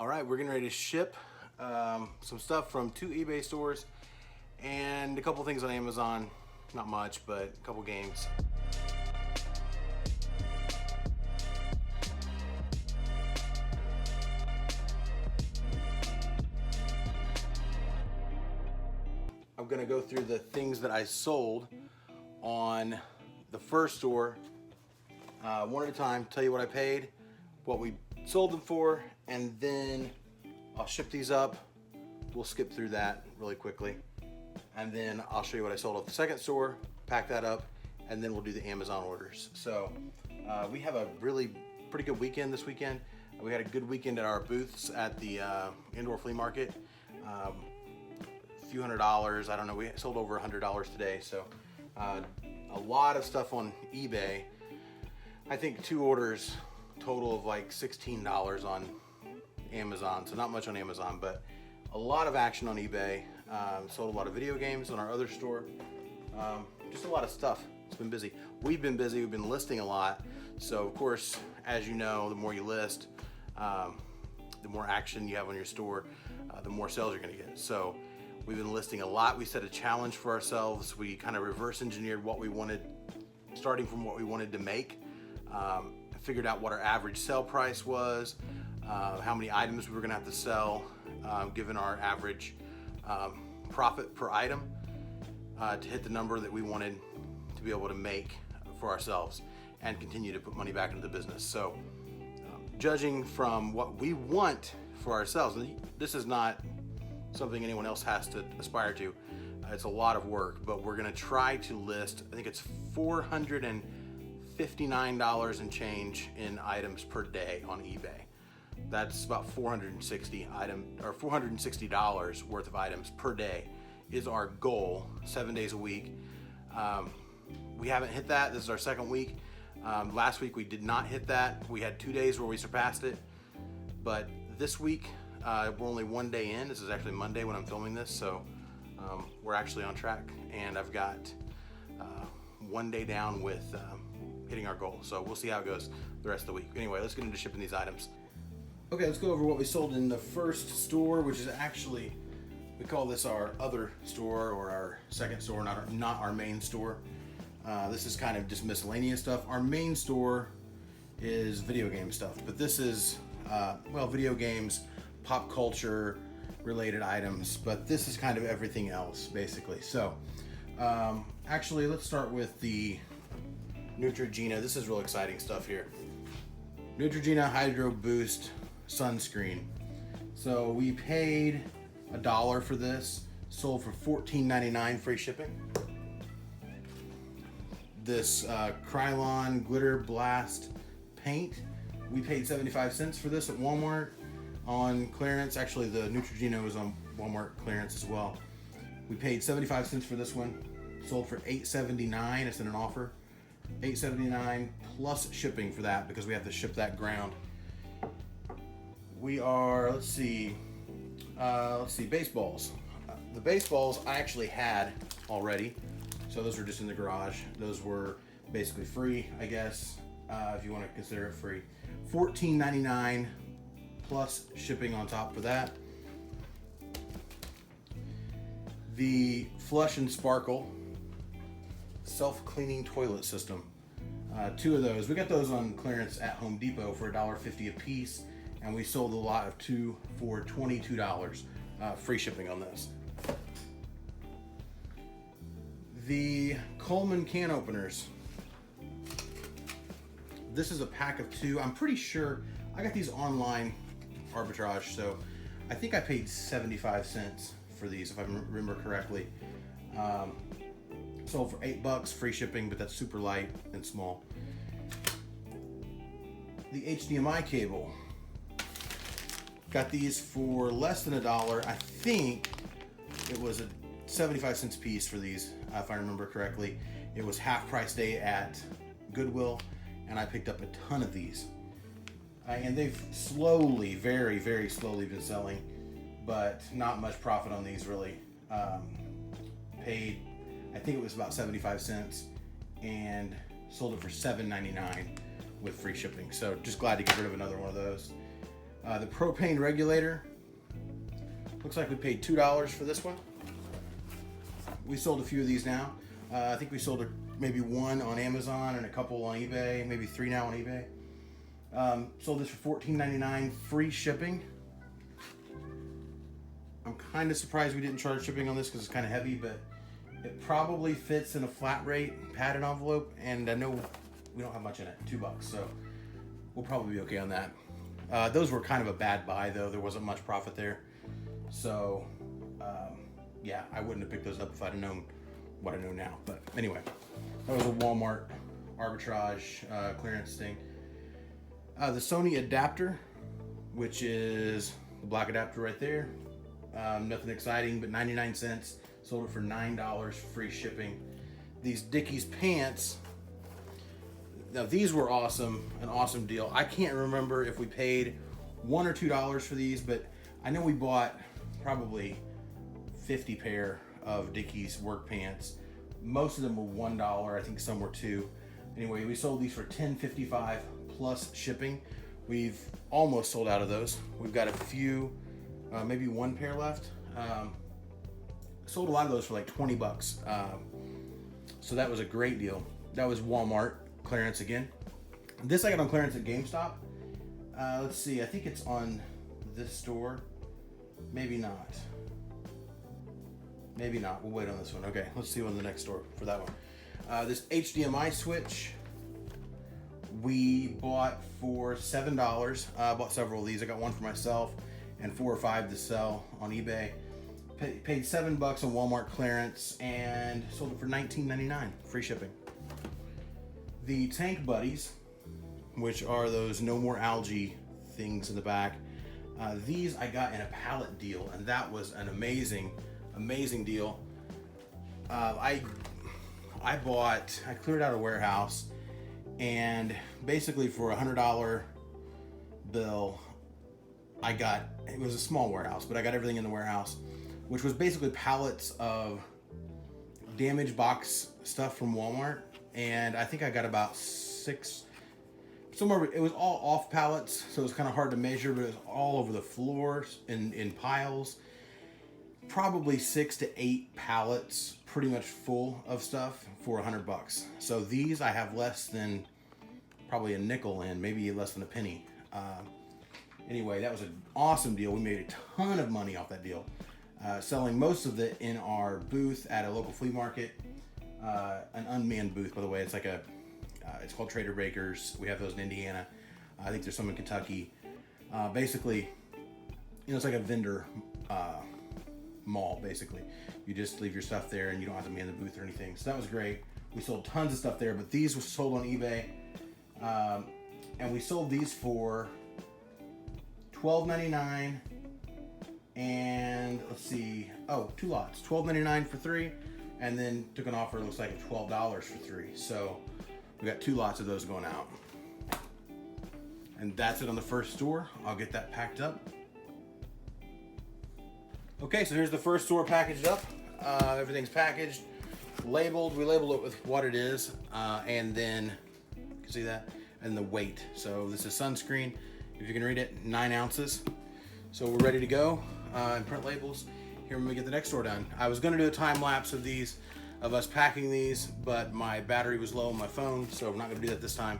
All right, we're getting ready to ship some stuff from 2 eBay stores and a couple things on Amazon. Not much, but a couple games. I'm gonna go through the things that I sold on the first store one at a time, tell you what I paid, what we sold them for, and then I'll ship these up. We'll skip through that really quickly. And then I'll show you what I sold at the second store, pack that up, and then we'll do the Amazon orders. So we have a really pretty good weekend this weekend. We had a good weekend at our booths at the indoor flea market. A few $100s, I don't know, we sold over $100 today. So a lot of stuff on eBay. I think 2 orders, total of like $16 on Amazon. So not much on Amazon, but a lot of action on eBay. Sold a lot of video games on our other store. Just a lot of stuff. It's been busy. We've been busy. We've been listing a lot. So of course, as you know, the more you list, the more action you have on your store, the more sales you're going to get. So we've been listing a lot. We set a challenge for ourselves. We kind of reverse engineered what we wanted, starting from what we wanted to make. Figured out what our average sell price was, how many items we were going to have to sell, given our average profit per item, to hit the number that we wanted to be able to make for ourselves and continue to put money back into the business. So judging from what we want for ourselves, this is not something anyone else has to aspire to. It's a lot of work, but we're going to try to list, I think it's $459 and change in items per day on eBay. That's about $460 worth of items per day is our goal, 7 days a week. We haven't hit that. This is our second week. Last week we did not hit that. We had 2 days where we surpassed it, but this week we're only 1 day in. This is actually Monday when I'm filming this, so we're actually on track, and I've got 1 day down with hitting our goal. So we'll see how it goes the rest of the week. Anyway, let's get into shipping these items. Okay, let's go over what we sold in the first store, which is actually, we call this our other store or our second store, not our main store. This is kind of just miscellaneous stuff. Our main store is video game stuff, but this is, well, video games, pop culture related items, but this is kind of everything else basically. So actually, let's start with the Neutrogena. This is real exciting stuff here. Neutrogena Hydro Boost Sunscreen. So we paid $1 for this, sold for $14.99 free shipping. This Krylon Glitter Blast paint, we paid 75 cents for this at Walmart on clearance. Actually, the Neutrogena was on Walmart clearance as well. We paid 75 cents for this one, sold for $8.79. It's in an offer. $8.79 plus shipping for that because we have to ship that ground. We are, let's see, baseballs. The baseballs I actually had already, so those were just in the garage. Those were basically free, I guess, if you want to consider it free. $14.99 plus shipping on top for that. The Flush and Sparkle self-cleaning toilet system. 2 of those. We got those on clearance at Home Depot for $1.50 a piece, and we sold a lot of 2 for $22. Free shipping on this. The Coleman can openers. This is a pack of 2. I'm pretty sure I got these online arbitrage, so I think I paid 75 cents for these, if I remember correctly. Sold for $8, free shipping, but that's super light and small. The HDMI cable. Got these for less than $1. I think it was a 75 cents piece for these, if I remember correctly. It was half price day at Goodwill, and I picked up a ton of these. And they've slowly, very, very slowly been selling, but not much profit on these really. Paid, I think it was about 75 cents, and sold it for $7.99 with free shipping. So just glad to get rid of another one of those. The Propane Regulator. Looks like we paid $2 for this one. We sold a few of these now. I think we sold maybe one on Amazon and a couple on eBay, maybe 3 now on eBay. Sold this for $14.99, free shipping. I'm kind of surprised we didn't charge shipping on this because it's kind of heavy, but it probably fits in a flat rate padded envelope, and I know we don't have much in it, $2, so we'll probably be okay on that. Those were kind of a bad buy though. There wasn't much profit there. So yeah, I wouldn't have picked those up if I'd have known what I know now. But anyway, that was a Walmart arbitrage clearance thing. The Sony adapter, which is the black adapter right there. Nothing exciting, but 99 cents. Sold it for $9, free shipping. These Dickies Pants. Now these were awesome, an awesome deal. I can't remember if we paid $1 or $2 for these, but I know we bought probably 50 pair of Dickies work pants. Most of them were $1. I think some were $2. Anyway, we sold these for $10.55 plus shipping. We've almost sold out of those. We've got a few, maybe 1 pair left. Sold a lot of those for like 20 bucks. So that was a great deal. That was Walmart clearance again. This I got on clearance at GameStop. Let's see, I think it's on this store. Maybe not. Maybe not. We'll wait on this one. Okay, let's see on the next store for that one. This HDMI Switch we bought for $7. I bought several of these. I got one for myself and 4 or 5 to sell on eBay. Paid $7 on Walmart clearance and sold it for $19.99, free shipping. The Tank Buddies, which are those no more algae things in the back. These I got in a pallet deal, and that was an amazing deal. I cleared out a warehouse, and basically for a $100 bill, it was a small warehouse, but I got everything in the warehouse, which was basically pallets of damaged box stuff from Walmart. And I think I got about 6, somewhere, it was all off pallets, so it was kind of hard to measure, but it was all over the floors in piles. Probably 6 to 8 pallets, pretty much full of stuff for $100. So these I have less than probably a nickel in, maybe less than a penny. Anyway, that was an awesome deal. We made a ton of money off that deal. Selling most of it in our booth at a local flea market. An unmanned booth, by the way. It's like it's called Trader Bakers. We have those in Indiana. I think there's some in Kentucky. Basically, it's like a vendor mall, basically. You just leave your stuff there and you don't have to man the booth or anything. So that was great. We sold tons of stuff there, but these were sold on eBay. And we sold these for $12.99. And let's see, 2 lots, $12.99 for 3, and then took an offer, it looks like $12 for 3. So we got 2 lots of those going out. And that's it on the first store. I'll get that packed up. Okay, so here's the first store packaged up. Everything's packaged, labeled. We labeled it with what it is, and then, you can see that, and the weight. So this is sunscreen, if you can read it, 9 ounces. So we're ready to go. And print labels here when we get the next store done. I was going to do a time lapse of us packing these, but my battery was low on my phone, so I'm not going to do that this time.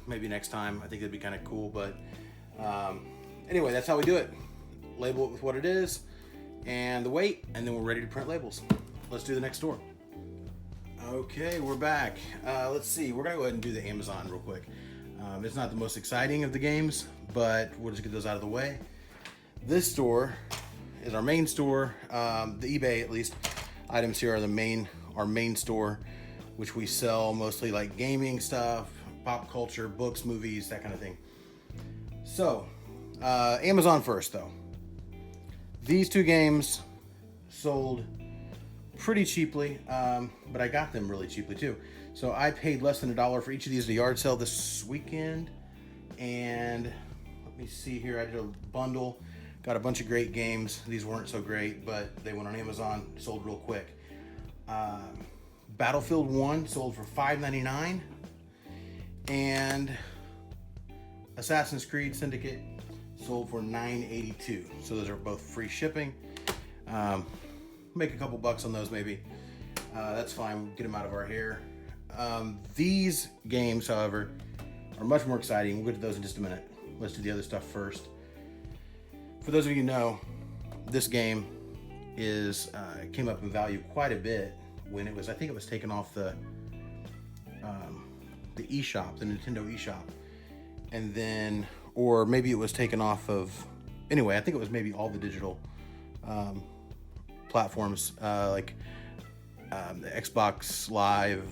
Maybe next time. I think it'd be kind of cool, but anyway, that's how we do it. Label it with what it is and the weight, and then we're ready to print labels. Let's do the next store. Okay, we're back. Let's see. We're going to go ahead and do the Amazon real quick. It's not the most exciting of the games, but we'll just get those out of the way. This store is our main store. The eBay, at least, items here are our main store, which we sell mostly like gaming stuff, pop culture, books, movies, that kind of thing. So, Amazon first though. These 2 games sold pretty cheaply, but I got them really cheaply too. So I paid less than $1 for each of these at a yard sale this weekend. And let me see here, I did a bundle. Got a bunch of great games. These weren't so great, but they went on Amazon, sold real quick. Battlefield 1 sold for $5.99. And Assassin's Creed Syndicate sold for $9.82. So those are both free shipping. Make a couple bucks on those maybe. That's fine, get them out of our hair. These games, however, are much more exciting. We'll get to those in just a minute. Let's do the other stuff first. For those of you who know, this game is came up in value quite a bit when it was, I think it was taken off the eShop, the Nintendo eShop, and then, or maybe it was taken off of, anyway, I think it was maybe all the digital platforms, like the Xbox Live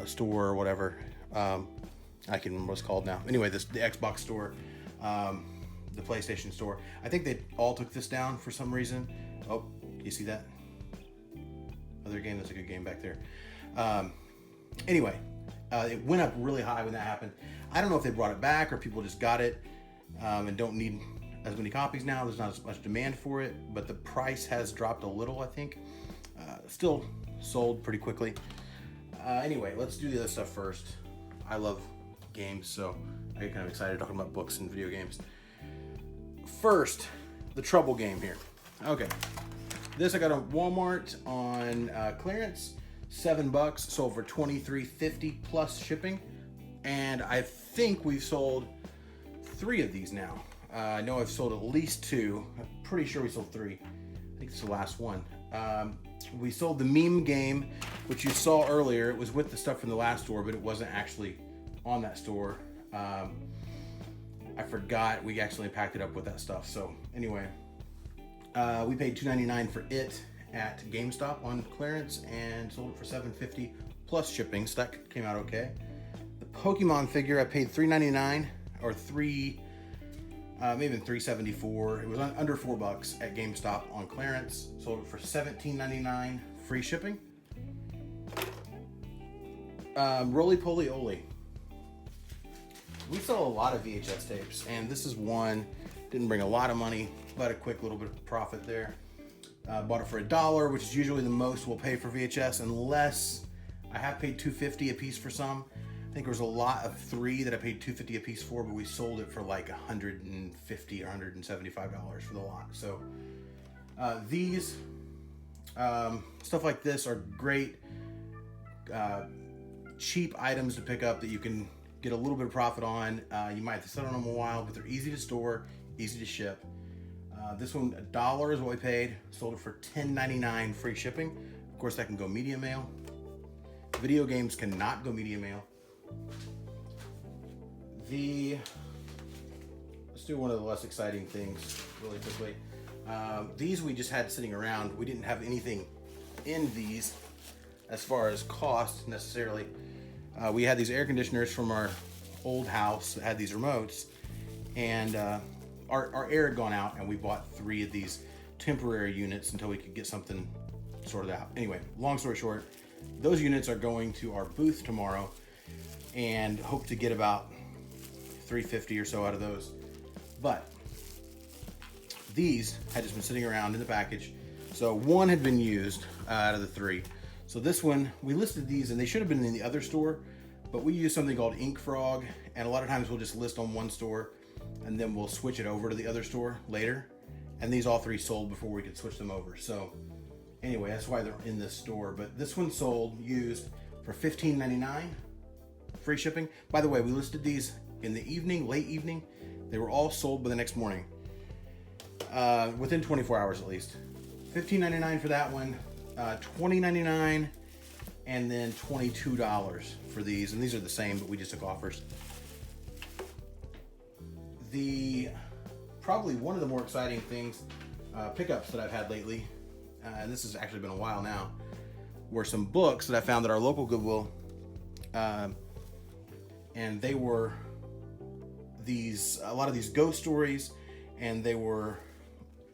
store or whatever. I can remember what it's called now. Anyway, the Xbox store, the PlayStation store. I think they all took this down for some reason. Oh, you see that? Other game, that's a good game back there. Anyway, it went up really high when that happened. I don't know if they brought it back or people just got it and don't need as many copies now. There's not as much demand for it, but the price has dropped a little, I think. Still sold pretty quickly. Anyway, let's do the other stuff first. I love games, so I get kind of excited talking about books and video games. First, the Trouble game here. Okay, this I got on Walmart on clearance, $7, sold for $23.50 plus shipping, and I think we've sold 3 of these now. I know I've sold at least 2. I'm pretty sure we sold 3. I think it's the last one. We sold the meme game, which you saw earlier. It was with the stuff from the last store, but it wasn't actually on that store. I forgot we actually packed it up with that stuff. So anyway, we paid $2.99 for it at GameStop on clearance and sold it for $7.50 plus shipping. So that came out okay. The Pokemon figure, I paid $3.99 or maybe $3.74. It was under $4 at GameStop on clearance. Sold it for $17.99 free shipping. Roly Poly Oly. We sell a lot of VHS tapes, and this is one. Didn't bring a lot of money, but a quick little bit of profit there. Bought it for $1, which is usually the most we'll pay for VHS, unless I have paid $2.50 a piece for some. I think there was a lot of 3 that I paid $2.50 a piece for, but we sold it for like $150 or $175 for the lot. So these stuff like this are great, cheap items to pick up that you can get a little bit of profit on. You might have to sit on them a while, but they're easy to store, easy to ship. This one, $1 is what we paid. Sold it for $10.99 free shipping. Of course, that can go media mail. Video games cannot go media mail. Let's do one of the less exciting things really quickly. These we just had sitting around. We didn't have anything in these as far as cost necessarily. We had these air conditioners from our old house that had these remotes, and our air had gone out, and we bought 3 of these temporary units until we could get something sorted out. Anyway, long story short, those units are going to our booth tomorrow, and hope to get about $3.50 or so out of those. But these had just been sitting around in the package. So one had been used out of the 3. So this one, we listed these, and they should have been in the other store, but we use something called Ink Frog, and a lot of times we'll just list on one store, and then we'll switch it over to the other store later. And these all 3 sold before we could switch them over. So anyway, that's why they're in this store. But this one sold used for $15.99. Free shipping. By the way, we listed these in the evening, late evening. They were all sold by the next morning, within 24 hours at least. $15.99 for that one, $20.99, and then $22 for these. And these are the same, but we just took offers. Probably one of the more exciting things, pickups that I've had lately, and this has actually been a while now, were some books that I found at our local Goodwill. And they were a lot of these ghost stories, and they were,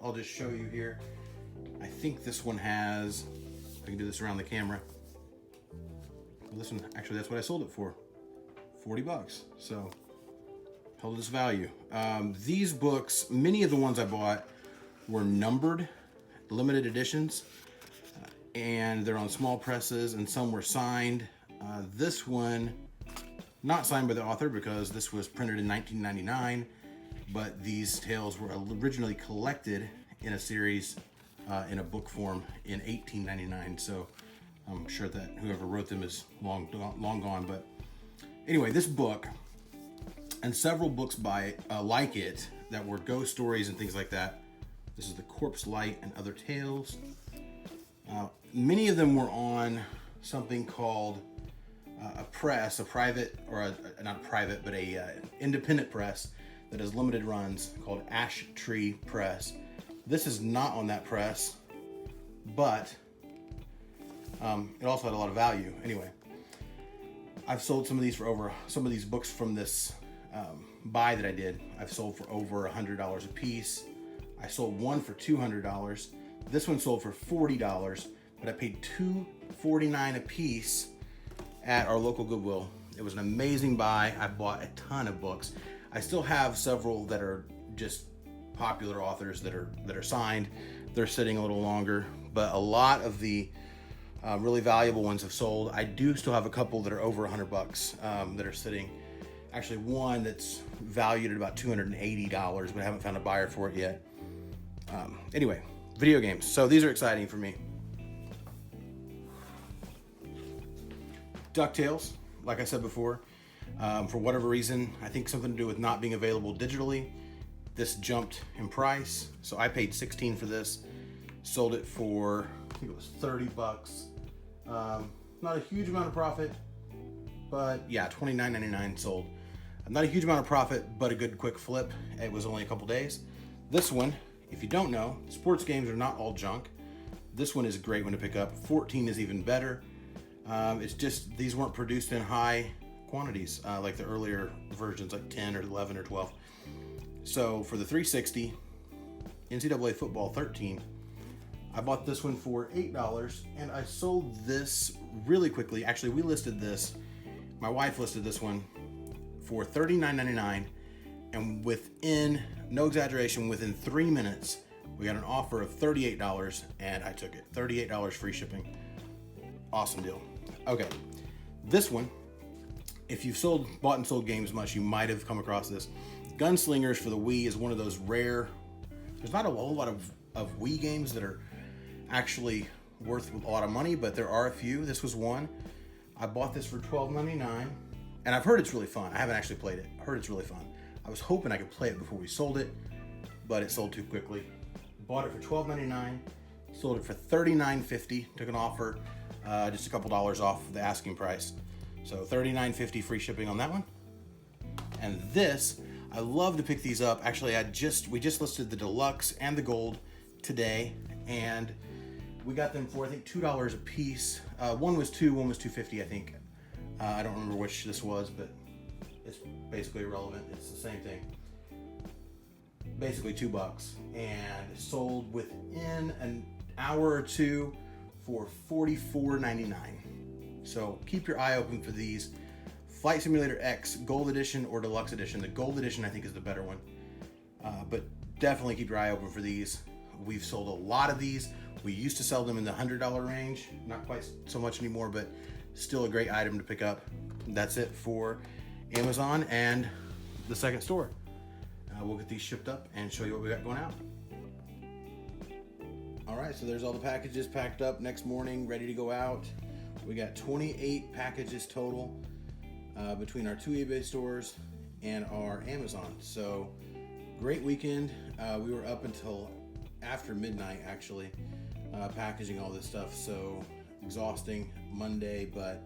I'll just show you here. I think this one has, I can do this around the camera. Well, this one, actually, that's what I sold it for, $40. So held its value. These books, many of the ones I bought were numbered, limited editions, and they're on small presses, and some were signed. This one, not signed by the author because this was printed in 1999, but these tales were originally collected in a series in a book form in 1899. So I'm sure that whoever wrote them is long gone. But anyway, this book and several books by like it that were ghost stories and things like that. This is The Corpse Light and Other Tales. Many of them were on something called a press, a private, or not private, but a independent press that has limited runs called Ash Tree Press. This is not on that press, but it also had a lot of value. Anyway, I've sold some of these books from this buy that I did. I've sold for over $100 a piece. I sold one for $200. This one sold for $40, but I paid $2.49 a piece at our local Goodwill. It was an amazing buy. I bought a ton of books. I still have several that are just popular authors that are signed. They're sitting a little longer, but a lot of the really valuable ones have sold. I do still have a couple that are over $100 that are sitting. Actually, one that's valued at about $280, but I haven't found a buyer for it yet. Anyway, video games. So these are exciting for me. DuckTales, like I said before, for whatever reason, I think something to do with not being available digitally, this jumped in price. So I paid $16 for this, sold it for, I think it was $30. Not a huge amount of profit, but yeah, $29.99 sold. Not a huge amount of profit, but a good quick flip. It was only a couple days. This one, if you don't know, sports games are not all junk. This one is a great one to pick up. 14 is even better. It's just these weren't produced in high quantities like the earlier versions, like 10 or 11 or 12. So for the 360 NCAA Football 13, I bought this one for $8, and I sold this really quickly. Actually, we listed this, my wife listed this one for $39.99, and within, no exaggeration, within 3 minutes, we got an offer of $38, and I took it. $38 free shipping. Awesome deal. Okay, this one, if you've bought and sold games much, you might have come across this. Gunslingers for the Wii is one of those rare, there's not a whole lot of Wii games that are actually worth a lot of money, but there are a few. This was one. I bought this for $12.99, and I've heard it's really fun. I haven't actually played it. I heard it's really fun. I was hoping I could play it before we sold it, but it sold too quickly. Bought it for $12.99, sold it for $39.50, took an offer, just a couple dollars off the asking price. So $39.50 free shipping on that one. And this, I love to pick these up. Actually, we just listed the deluxe and the gold today, and we got them for I think $2 a piece. One was $2, one was $2.50, I think. I don't remember which this was, but it's basically irrelevant. It's the same thing. Basically $2, and sold within an hour or two for $44.99. So keep your eye open for these. Flight Simulator X Gold Edition or Deluxe Edition. The Gold Edition I think is the better one, but definitely keep your eye open for these. We've sold a lot of these. We used to sell them in the $100 range, not quite so much anymore, but still a great item to pick up. That's it for Amazon and the second store. We'll get these shipped up and show you what we got going out. All right, so there's all the packages packed up next morning, ready to go out. We got 28 packages total between our 2 eBay stores and our Amazon. So great weekend. We were up until after midnight actually, packaging all this stuff. So exhausting Monday, but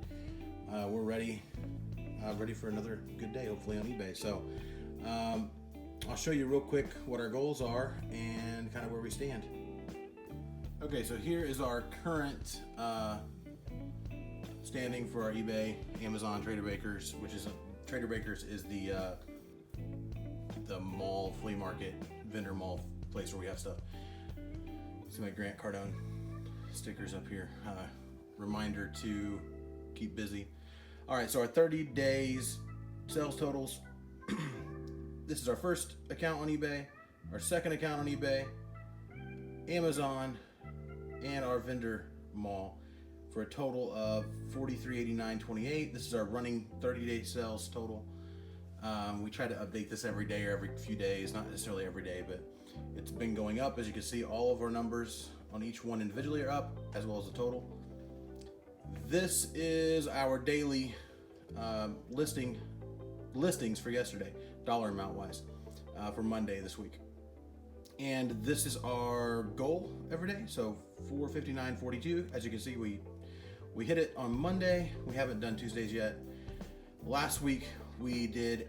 we're ready for another good day, hopefully on eBay. So I'll show you real quick what our goals are and kind of where we stand. Okay, so here is our current standing for our eBay, Amazon, Trader Baker's, which is Trader Baker's is the mall, flea market, vendor mall place where we have stuff. See my Grant Cardone stickers up here. Reminder to keep busy. All right, so our 30 days sales totals. This is our first account on eBay, our second account on eBay, Amazon, and our vendor mall for a total of $43.89.28. This is our running 30-day sales total. We try to update this every day or every few days, not necessarily every day, but it's been going up. As you can see, all of our numbers on each one individually are up, as well as the total. This is our daily listings for yesterday, dollar amount wise, for Monday this week. And this is our goal every day, so 459.42. As you can see, we hit it on Monday. We haven't done Tuesdays yet. Last week we did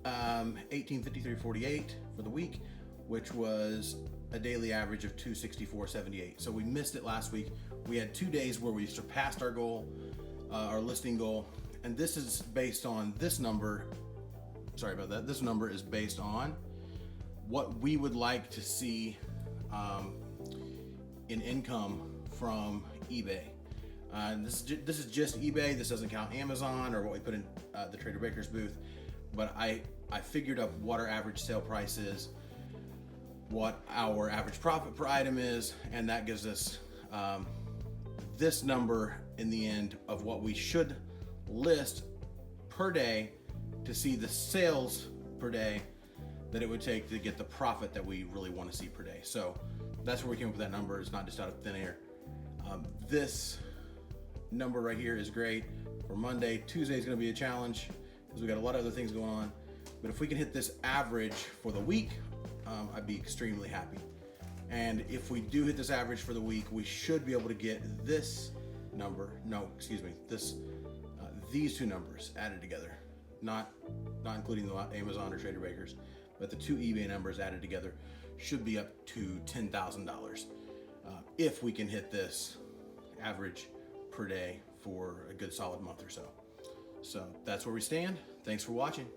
1853.48 for the week, which was a daily average of 264.78. So we missed it last week. We had 2 days where we surpassed our goal, our listing goal, and this is based on this number. Sorry about that. This number is based on what we would like to see in income from eBay. This is just eBay. This doesn't count Amazon or what we put in the Trader Baker's booth. But I figured up what our average sale price is, what our average profit per item is, and that gives us this number in the end of what we should list per day to see the sales per day that it would take to get the profit that we really want to see per day. So that's where we came up with that number. It's not just out of thin air. This number right here is great for Monday. Tuesday is going to be a challenge because we got a lot of other things going on. But if we can hit this average for the week, I'd be extremely happy. And if we do hit this average for the week, we should be able to get this number. No, excuse me. These two numbers added together, not including the Amazon or Trader Baker's, but the two eBay numbers added together should be up to $10,000 if we can hit this average per day for a good solid month or so. So that's where we stand. Thanks for watching.